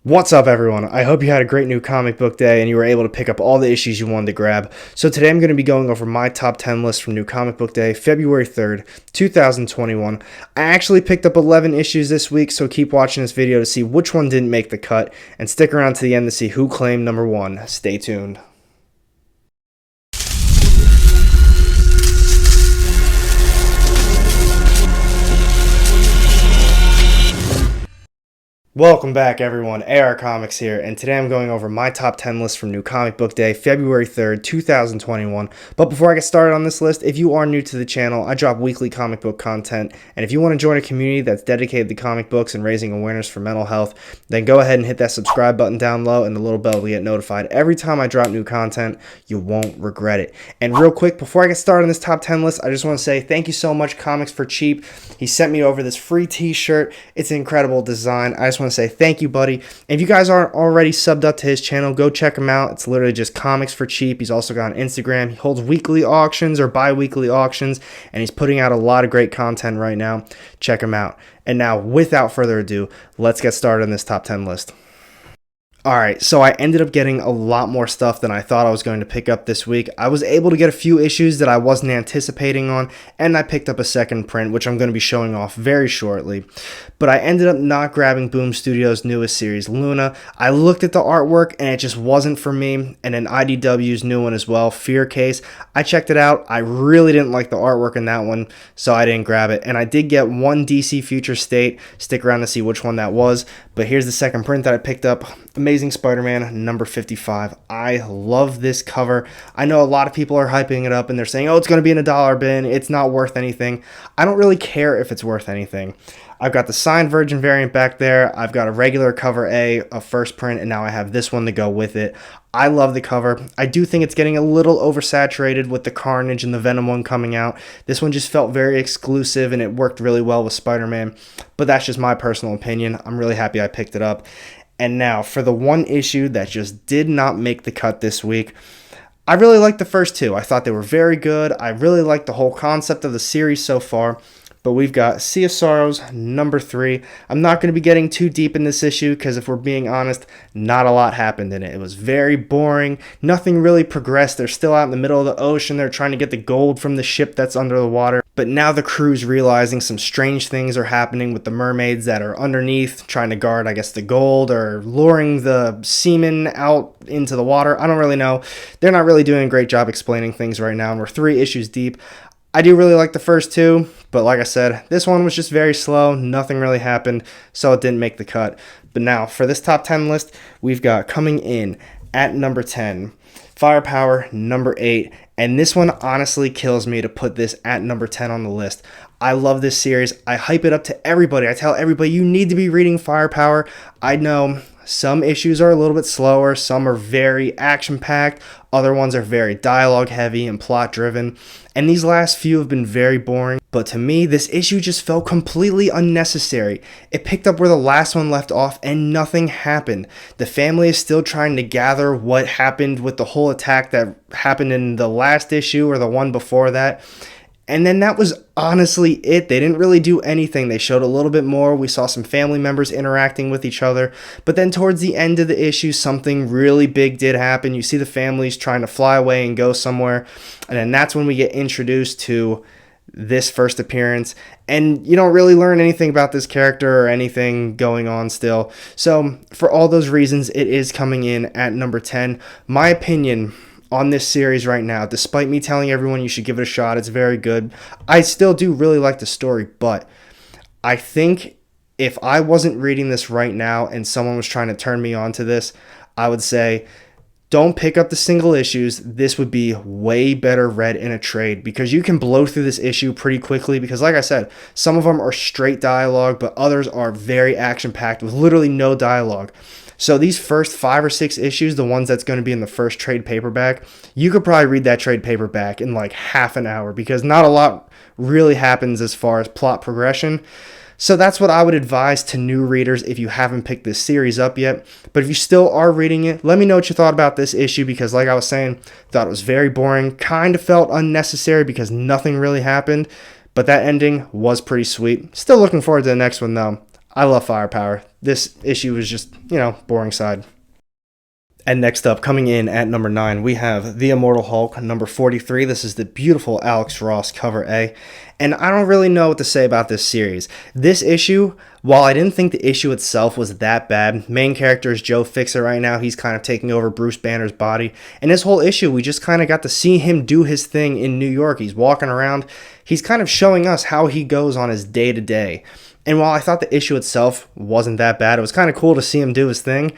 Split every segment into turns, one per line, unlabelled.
What's up, everyone? I hope you had a great new comic book day and you were able to pick up all the issues you wanted to grab. So today I'm going to be going over my top 10 list from New Comic Book Day, February 3rd, 2021. I actually picked up 11 issues this week, so keep watching this video to see which one didn't make the cut, and stick around to the end to see who claimed number one. Stay tuned. Welcome back, everyone. AR Comics here, and today I'm going over my top 10 list from New Comic Book Day, February 3rd, 2021. But before I get started on this list, if you are new to the channel, I drop weekly comic book content, and if you want to join a community that's dedicated to comic books and raising awareness for mental health, then go ahead and hit that subscribe button down low and the little bell to get notified every time I drop new content. You won't regret it. And real quick, before I get started on this top 10 list, I just want to say thank you so much, Comics for Cheap. He sent me over this free t-shirt. It's an incredible design. I just want to say thank you, buddy. And if you guys aren't already subbed up to his channel, go check him out. It's literally just Comics for Cheap. He's also got an Instagram. He holds weekly auctions or bi-weekly auctions, and he's putting out a lot of great content right now. Check him out. And now, without further ado, let's get started on this top 10 list. Alright, so I ended up getting a lot more stuff than I thought I was going to pick up this week. I was able to get a few issues that I wasn't anticipating on, and I picked up a second print, which I'm going to be showing off very shortly. But I ended up not grabbing Boom Studios' newest series, Luna. I looked at the artwork, and it just wasn't for me, and then IDW's new one as well, Fear Case. I checked it out. I really didn't like the artwork in that one, so I didn't grab it. And I did get one DC Future State. Stick around to see which one that was. But here's the second print that I picked up. Amazing Spider-Man number 55. I love this cover. I know a lot of people are hyping it up and they're saying, oh, it's going to be in a dollar bin. It's not worth anything. I don't really care if it's worth anything. I've got the signed Virgin variant back there. I've got a regular cover A, a first print, and now I have this one to go with it. I love the cover. I do think it's getting a little oversaturated with the Carnage and the Venom one coming out. This one just felt very exclusive and it worked really well with Spider-Man, but that's just my personal opinion. I'm really happy I picked it up. And now for the one issue that just did not make the cut this week. I really liked the first two. I thought they were very good. I really liked the whole concept of the series so far. But we've got Sea of Sorrows, number 3. I'm not going to be getting too deep in this issue because if we're being honest, not a lot happened in it. It was very boring. Nothing really progressed. They're still out in the middle of the ocean. They're trying to get the gold from the ship that's under the water. But now the crew's realizing some strange things are happening with the mermaids that are underneath, trying to guard, I guess, the gold or luring the seamen out into the water. I don't really know. They're not really doing a great job explaining things right now, and we're 3 issues deep. I do really like the first two, but like I said, this one was just very slow. Nothing really happened, so it didn't make the cut. But now, for this top 10 list, we've got coming in at number 10, Firepower, number 8. And this one honestly kills me to put this at number 10 on the list. I love this series. I hype it up to everybody. I tell everybody, you need to be reading Firepower. I know some issues are a little bit slower. Some are very action-packed. Other ones are very dialogue-heavy and plot-driven. And these last few have been very boring. But to me, this issue just felt completely unnecessary. It picked up where the last one left off and nothing happened. The family is still trying to gather what happened with the whole attack that happened in the last issue or the one before that. And then that was honestly it. They didn't really do anything. They showed a little bit more. We saw some family members interacting with each other. But then towards the end of the issue, something really big did happen. You see the families trying to fly away and go somewhere. And then that's when we get introduced to this first appearance. And you don't really learn anything about this character or anything going on still. So for all those reasons, it is coming in at number 10. My opinion on this series right now, despite me telling everyone you should give it a shot, it's very good. I still do really like the story, but I think if I wasn't reading this right now and someone was trying to turn me on to this, I would say, don't pick up the single issues. This would be way better read in a trade because you can blow through this issue pretty quickly because like I said, some of them are straight dialogue, but others are very action-packed with literally no dialogue. So these first 5 or 6 issues, the ones that's going to be in the first trade paperback, you could probably read that trade paperback in like half an hour because not a lot really happens as far as plot progression. So that's what I would advise to new readers if you haven't picked this series up yet. But if you still are reading it, let me know what you thought about this issue because like I was saying, thought it was very boring, kind of felt unnecessary because nothing really happened. But that ending was pretty sweet. Still looking forward to the next one though. I love Firepower. this issue was just, boring side. And next up, coming in at number 9, we have The Immortal Hulk, number 43. This is the beautiful Alex Ross cover A. And I don't really know what to say about this series. This issue, while I didn't think the issue itself was that bad, main character is Joe Fixer right now. He's kind of taking over Bruce Banner's body. And this whole issue, we just kind of got to see him do his thing in New York. He's walking around. He's kind of showing us how he goes on his day-to-day. And while I thought the issue itself wasn't that bad, it was kind of cool to see him do his thing.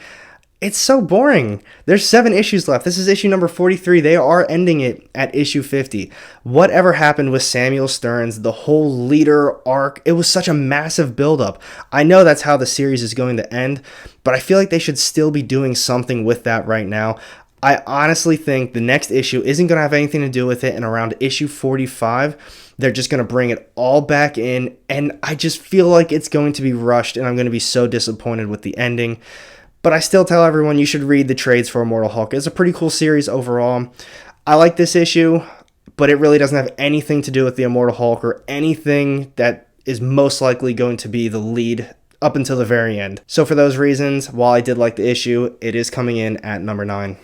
It's so boring. There's 7 issues left. This is issue number 43. They are ending it at issue 50. Whatever happened with Samuel Stearns, the whole leader arc, it was such a massive buildup. I know that's how the series is going to end, but I feel like they should still be doing something with that right now. I honestly think the next issue isn't going to have anything to do with it, and around issue 45, they're just going to bring it all back in, and I just feel like it's going to be rushed, and I'm going to be so disappointed with the ending. But I still tell everyone you should read the trades for Immortal Hulk. It's a pretty cool series overall. I like this issue, but it really doesn't have anything to do with the Immortal Hulk or anything that is most likely going to be the lead up until the very end. So for those reasons, while I did like the issue, it is coming in at number 9.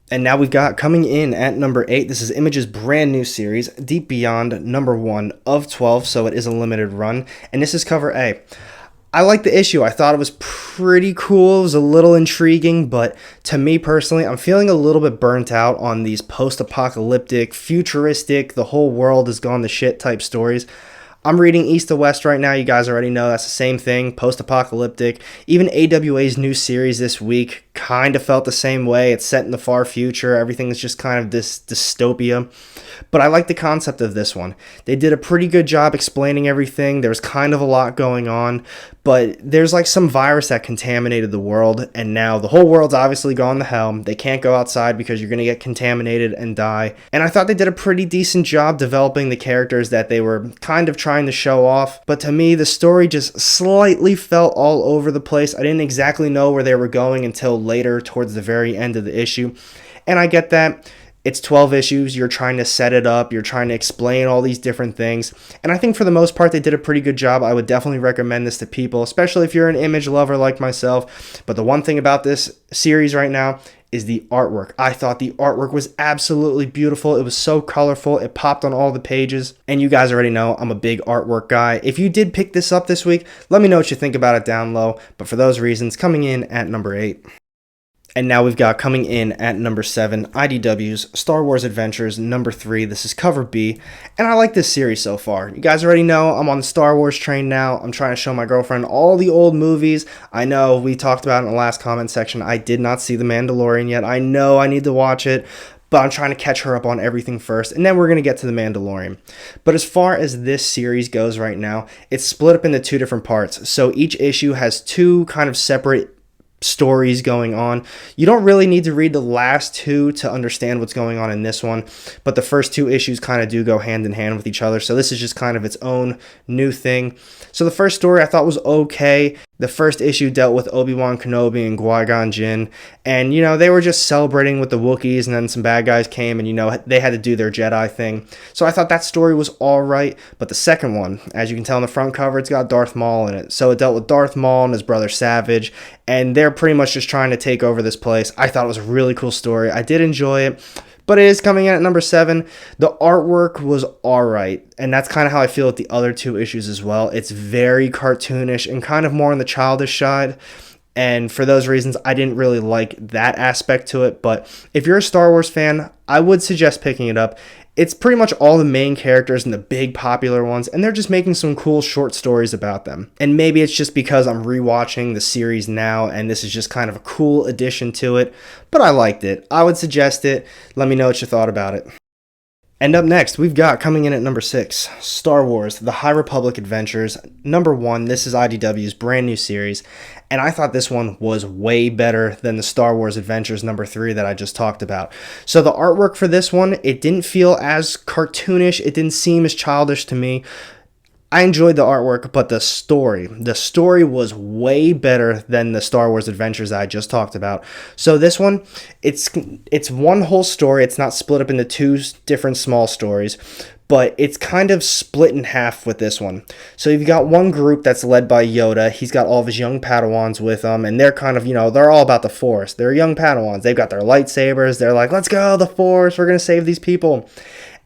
And now we've got coming in at number 8, this is Image's brand new series, Deep Beyond, number 1 of 12, so it is a limited run, and this is cover A. I like the issue. I thought it was pretty cool. It was a little intriguing, but to me personally, I'm feeling a little bit burnt out on these post-apocalyptic, futuristic, the whole world has gone to shit type stories. I'm reading East to West right now. You guys already know that's the same thing, post-apocalyptic. Even AWA's new series this week kind of felt the same way. It's set in the far future. Everything is just kind of this dystopia. But I like the concept of this one. They did a pretty good job explaining everything. There's kind of a lot going on, but there's like some virus that contaminated the world, and now the whole world's obviously gone to hell. They can't go outside because you're going to get contaminated and die. And I thought they did a pretty decent job developing the characters that they were kind of trying to show off. But to me, the story just slightly felt all over the place. I didn't exactly know where they were going until later towards the very end of the issue. And I get that. It's 12 issues, you're trying to set it up, you're trying to explain all these different things, and I think for the most part they did a pretty good job. I would definitely recommend this to people, especially if you're an Image lover like myself. But the one thing about this series right now is the artwork. I thought the artwork was absolutely beautiful. It was so colorful, it popped on all the pages, and you guys already know I'm a big artwork guy. If you did pick this up this week, let me know what you think about it down low, but for those reasons, coming in at number 8. And now we've got coming in at number 7, IDW's Star Wars Adventures, number 3. This is cover B, and I like this series so far. You guys already know I'm on the Star Wars train now. I'm trying to show my girlfriend all the old movies. I know we talked about it in the last comment section. I did not see The Mandalorian yet. I know I need to watch it, but I'm trying to catch her up on everything first, and then we're going to get to The Mandalorian. But as far as this series goes right now, it's split up into 2 different parts. So each issue has 2 kind of separate stories going on. You don't really need to read the last 2 to understand what's going on in this one, but the first 2 issues kind of do go hand in hand with each other, so this is just kind of its own new thing. So the first story I thought was okay. The first issue dealt with Obi-Wan Kenobi and Qui-Gon Jinn, and they were just celebrating with the Wookiees, and then some bad guys came and they had to do their Jedi thing. So I thought that story was alright, but the second one, as you can tell on the front cover, it's got Darth Maul in it. So it dealt with Darth Maul and his brother Savage, and they're pretty much just trying to take over this place. I thought it was a really cool story. I did enjoy it. But it is coming in at number 7. The artwork was alright, and that's kind of how I feel with the other 2 issues as well. It's very cartoonish and kind of more on the childish side, and for those reasons, I didn't really like that aspect to it. But if you're a Star Wars fan, I would suggest picking it up. It's pretty much all the main characters and the big popular ones, and they're just making some cool short stories about them. And maybe it's just because I'm rewatching the series now, and this is just kind of a cool addition to it, but I liked it. I would suggest it. Let me know what you thought about it. And up next, we've got coming in at number 6, Star Wars, The High Republic Adventures, number 1. This is IDW's brand new series, and I thought this one was way better than the Star Wars Adventures number 3 that I just talked about. So the artwork for this one, it didn't feel as cartoonish, it didn't seem as childish to me. I enjoyed the artwork, but the story was way better than the Star Wars Adventures that I just talked about. So this one, it's one whole story. It's not split up into 2 different small stories, but it's kind of split in half with this one. So you've got one group that's led by Yoda. He's got all of his young Padawans with him, and they're kind of, they're all about the Force. They're young Padawans. They've got their lightsabers. They're like, let's go, the Force. We're going to save these people.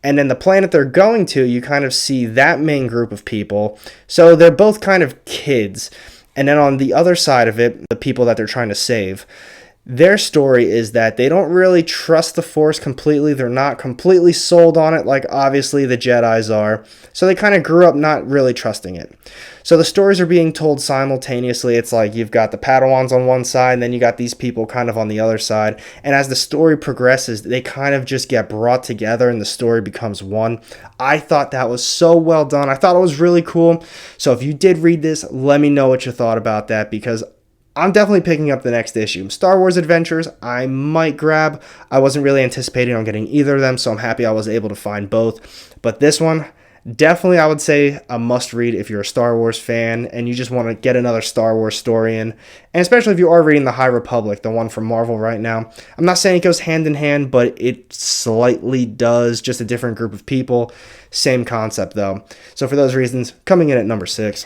And then the planet they're going to, you kind of see that main group of people. So they're both kind of kids. And then on the other side of it, the people that they're trying to save, their story is that they don't really trust the Force completely. They're not completely sold on it like obviously the Jedis are. So they kind of grew up not really trusting it. So the stories are being told simultaneously. It's like you've got the Padawans on one side, and then you got these people kind of on the other side. And as the story progresses, they kind of just get brought together and the story becomes one. I thought that was so well done. I thought it was really cool. So if you did read this, let me know what you thought about that, because I'm definitely picking up the next issue. Star Wars Adventures, I might grab. I wasn't really anticipating on getting either of them, so I'm happy I was able to find both. But this one, definitely I would say a must-read if you're a Star Wars fan and you just want to get another Star Wars story in. And especially if you are reading the High Republic, the one from Marvel right now. I'm not saying it goes hand in hand, but it slightly does. Just a different group of people. Same concept, though. So for those reasons, coming in at number 6.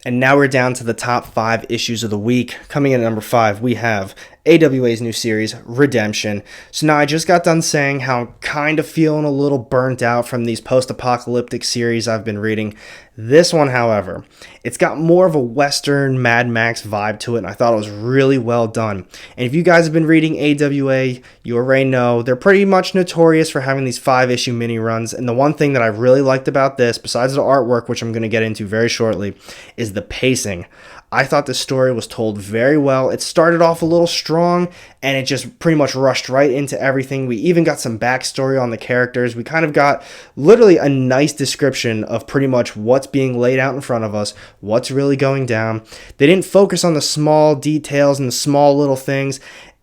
And now we're down to the top 5 issues of the week. Coming in at number 5, we have AWA's new series, Redemption. So now I just got done saying how I'm kind of feeling a little burnt out from these post-apocalyptic series I've been reading. This one, however, it's got more of a Western Mad Max vibe to it, and I thought it was really well done. And if you guys have been reading AWA, you already know they're pretty much notorious for having these 5-issue mini runs. And the one thing that I really liked about this, besides the artwork, which I'm going to get into very shortly, is the pacing. I thought the story was told very well. It started off a little strong, and it just pretty much rushed right into everything. We even got some backstory on the characters. We kind of got literally a nice description of pretty much what's being laid out in front of us, what's really going down. They didn't focus on the small details and the small little things.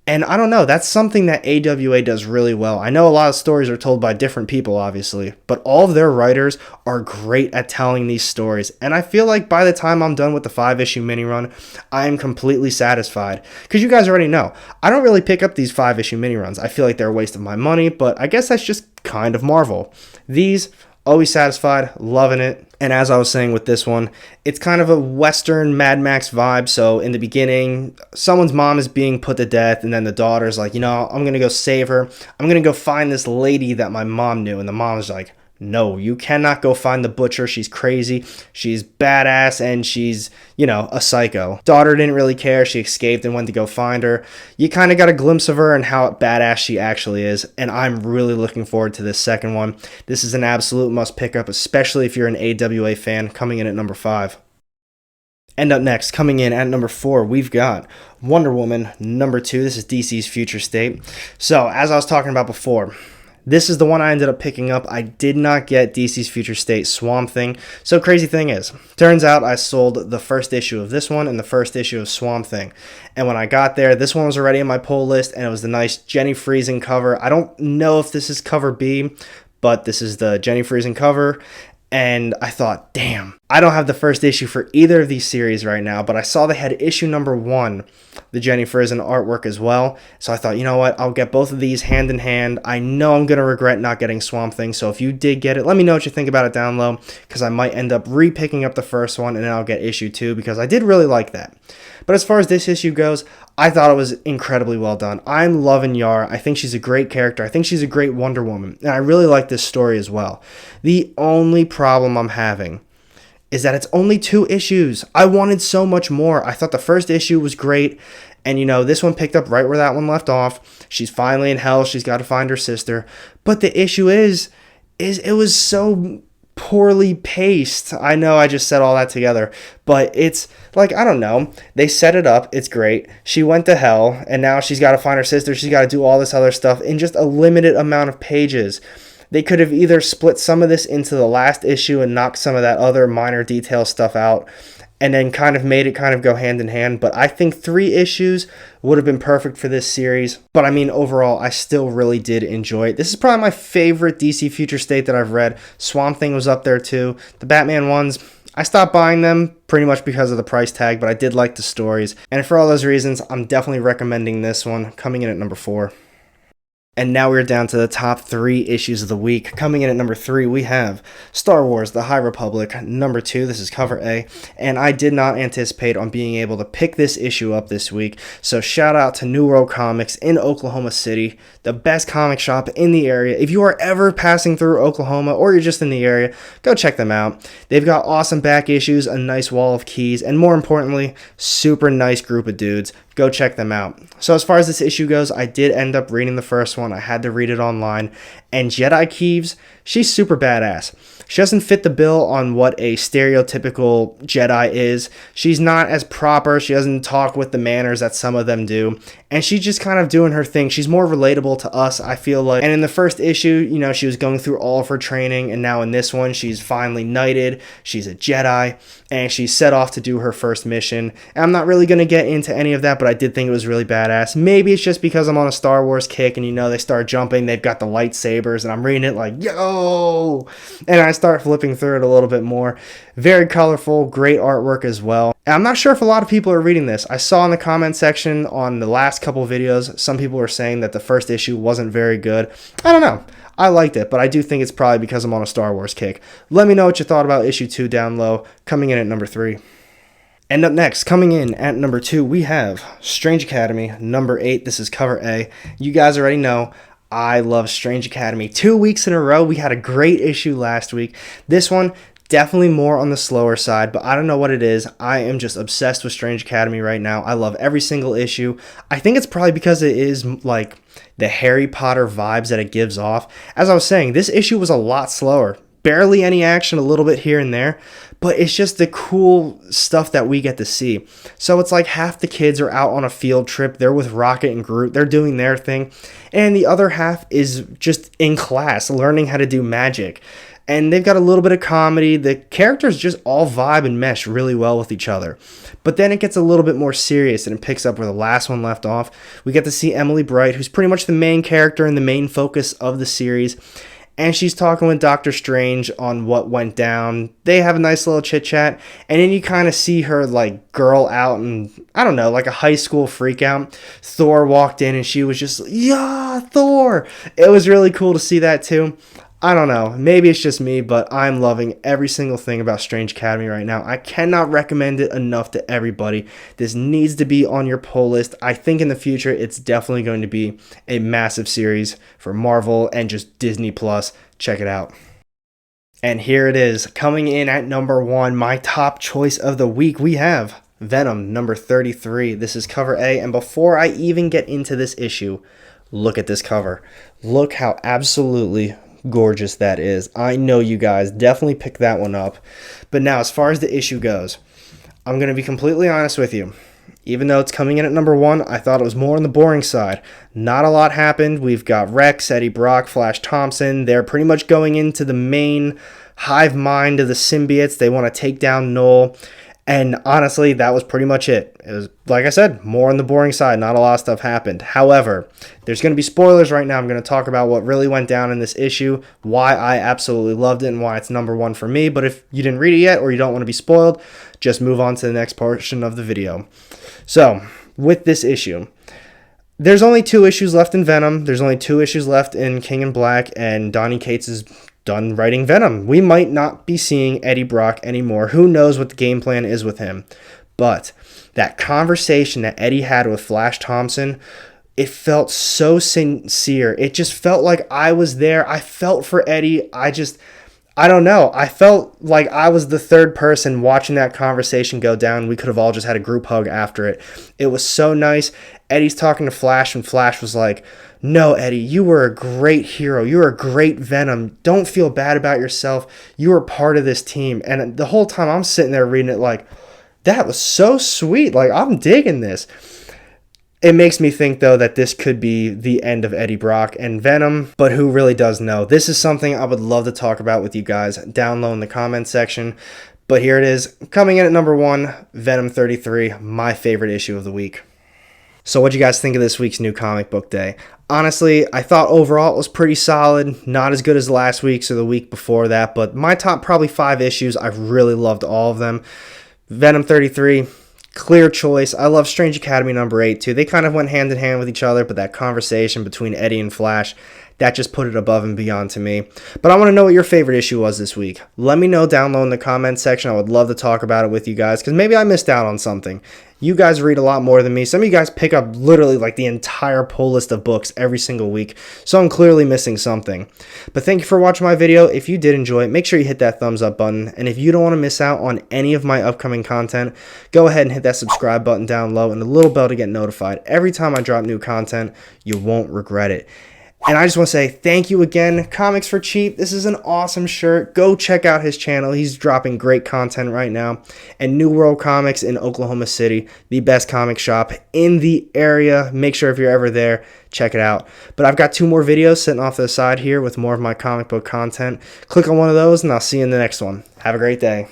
And I don't know, that's something that AWA does really well. I know a lot of stories are told by different people, obviously, but all of their writers are great at telling these stories. And I feel like by the time I'm done with the 5-issue mini run, I am completely satisfied. Because you guys already know, I don't really pick up these 5-issue mini runs. I feel like they're a waste of my money, but I guess that's just kind of Marvel. These, always satisfied, loving it. And as I was saying with this one, it's kind of a Western Mad Max vibe. So in the beginning, someone's mom is being put to death, and then the daughter's like, I'm going to go save her. I'm going to go find this lady that my mom knew. And the mom's like, no, you cannot go find the butcher. She's crazy. She's badass, and she's, a psycho. Daughter didn't really care. She escaped and went to go find her. You kind of got a glimpse of her and how badass she actually is, and I'm really looking forward to this second one. This is an absolute must pick up, especially if you're an AWA fan, coming in at number 5. And up next, coming in at number 4, we've got Wonder Woman number 2. This is DC's Future State. So, as I was talking about before, this is the one I ended up picking up. I did not get DC's Future State Swamp Thing. So crazy thing is, turns out I sold the first issue of this one and the first issue of Swamp Thing. And when I got there, this one was already in my pull list, and it was the nice Jenny Friesen cover. I don't know if this is cover B, but this is the Jenny Friesen cover. And I thought, damn, I don't have the first issue for either of these series right now, but I saw they had issue number 1, the Jenny Friesen artwork as well. So I thought, you know what, I'll get both of these hand in hand. I know I'm going to regret not getting Swamp Thing, so if you did get it, let me know what you think about it down low, because I might end up re-picking up the first one, and then I'll get issue 2, because I did really like that. But as far as this issue goes, I thought it was incredibly well done. I'm loving Yara. I think she's a great character. I think she's a great Wonder Woman. And I really like this story as well. The only problem I'm having is that it's only 2 issues. I wanted so much more. I thought the first issue was great. And, this one picked up right where that one left off. She's finally in hell. She's got to find her sister. But the issue is it was so poorly paced. I know I just said all that together, but it's like, I don't know. They set it up. It's great. She went to hell, and now she's got to find her sister. She's got to do all this other stuff in just a limited amount of pages. They could have either split some of this into the last issue and knocked some of that other minor detail stuff out, and then kind of made it kind of go hand in hand. But I think 3 issues would have been perfect for this series. But I mean, overall, I still really did enjoy it. This is probably my favorite DC Future State that I've read. Swamp Thing was up there too. The Batman ones, I stopped buying them pretty much because of the price tag, but I did like the stories. And for all those reasons, I'm definitely recommending this one, coming in at number 4. And now we're down to the top 3 issues of the week. Coming in at number 3, we have Star Wars: The High Republic. Number 2, this is cover A. And I did not anticipate on being able to pick this issue up this week. So shout out to New World Comics in Oklahoma City, the best comic shop in the area. If you are ever passing through Oklahoma or you're just in the area, go check them out. They've got awesome back issues, a nice wall of keys, and more importantly, super nice group of dudes. Go check them out. So as far as this issue goes, I did end up reading the first one. I had to read it online. And Jedi Keeves, she's super badass. She doesn't fit the bill on what a stereotypical Jedi is. She's not as proper. She doesn't talk with the manners that some of them do. And she's just kind of doing her thing. She's more relatable to us, I feel like. And in the first issue, you know, she was going through all of her training. And now in this one, she's finally knighted. She's a Jedi. And she's set off to do her first mission. And I'm not really going to get into any of that, but I did think it was really badass. Maybe it's just because I'm on a Star Wars kick and, you know, they start jumping. They've got the lightsabers. And I'm reading it like, yo! And I start flipping through it a little bit more. Very colorful, great artwork as well. And I'm not sure if a lot of people are reading this. I saw in the comment section on the last couple of videos, some people were saying that the first issue wasn't very good. I don't know. I liked it, but I do think it's probably because I'm on a Star Wars kick. Let me know what you thought about issue 2 down low, coming in at number 3. And up next, coming in at number 2, we have Strange Academy, number 8. This is cover A. You guys already know I love Strange Academy. 2 weeks in a row. We had a great issue last week. This one, definitely more on the slower side, but I don't know what it is. I am just obsessed with Strange Academy right now. I love every single issue. I think it's probably because it is like the Harry Potter vibes that it gives off. As I was saying, this issue was a lot slower. Barely any action, a little bit here and there, but it's just the cool stuff that we get to see. So it's like half the kids are out on a field trip. They're with Rocket and Groot. They're doing their thing. And the other half is just in class learning how to do magic. And they've got a little bit of comedy. The characters just all vibe and mesh really well with each other. But then it gets a little bit more serious and it picks up where the last one left off. We get to see Emily Bright, who's pretty much the main character and the main focus of the series. And she's talking with Doctor Strange on what went down. They have a nice little chit chat. And then you kind of see her like girl out and, I don't know, like a high school freak out. Thor walked in and she was just, yeah, Thor. It was really cool to see that too. I don't know, maybe it's just me, but I'm loving every single thing about Strange Academy right now. I cannot recommend it enough to everybody. This needs to be on your pull list. I think in the future, it's definitely going to be a massive series for Marvel and just Disney Plus. Check it out. And here it is, coming in at number 1, my top choice of the week. We have Venom, number 33. This is cover A, and before I even get into this issue, look at this cover. Look how absolutely gorgeous that is. I know you guys definitely picked that one up. But now, as far as the issue goes, I'm going to be completely honest with you. Even though it's coming in at number 1, I thought it was more on the boring side. Not a lot happened. We've got Rex, Eddie Brock, Flash Thompson. They're pretty much going into the main hive mind of the symbiotes. They want to take down Null. And honestly, that was pretty much it. It was, like I said, more on the boring side. Not a lot of stuff happened. However, there's going to be spoilers right now. I'm going to talk about what really went down in this issue, why I absolutely loved it, and why it's number 1 for me. But if you didn't read it yet or you don't want to be spoiled, just move on to the next portion of the video. So, with this issue, there's only 2 issues left in Venom. There's only 2 issues left in King in Black, and Donny Cates is done writing Venom. We might not be seeing Eddie Brock anymore. Who knows what the game plan is with him. But that conversation that Eddie had with Flash Thompson, it felt so sincere. It just felt like I was there. I felt for Eddie. I don't know. I felt like I was the third person watching that conversation go down. We could have all just had a group hug after it. It was so nice. Eddie's talking to Flash, and Flash was like, no, Eddie, you were a great hero. You were a great Venom. Don't feel bad about yourself. You were part of this team. And the whole time I'm sitting there reading it like, that was so sweet. Like, I'm digging this. It makes me think, though, that this could be the end of Eddie Brock and Venom, but who really does know? This is something I would love to talk about with you guys down low in the comment section. But here it is, coming in at number 1, Venom 33, my favorite issue of the week. So what do you guys think of this week's new comic book day? Honestly, I thought overall it was pretty solid. Not as good as last week's or the week before that, but my top probably 5 issues, I really loved all of them. Venom 33, Clear choice. I love Strange Academy number 8 too. They kind of went hand in hand with each other, but that conversation between Eddie and Flash, that just put it above and beyond to me. But I want to know what your favorite issue was this week. Let me know down low in the comment section. I would love to talk about it with you guys because maybe I missed out on something. You guys read a lot more than me. Some of you guys pick up literally like the entire pull list of books every single week, so I'm clearly missing something. But thank you for watching my video. If you did enjoy it, make sure you hit that thumbs up button. And if you don't want to miss out on any of my upcoming content, go ahead and hit that subscribe button down low and the little bell to get notified. Every time I drop new content, you won't regret it. And I just want to say thank you again, Comics for Cheap. This is an awesome shirt. Go check out his channel. He's dropping great content right now. And New World Comics in Oklahoma City, the best comic shop in the area. Make sure if you're ever there, check it out. But I've got 2 more videos sitting off to the side here with more of my comic book content. Click on one of those and I'll see you in the next one. Have a great day.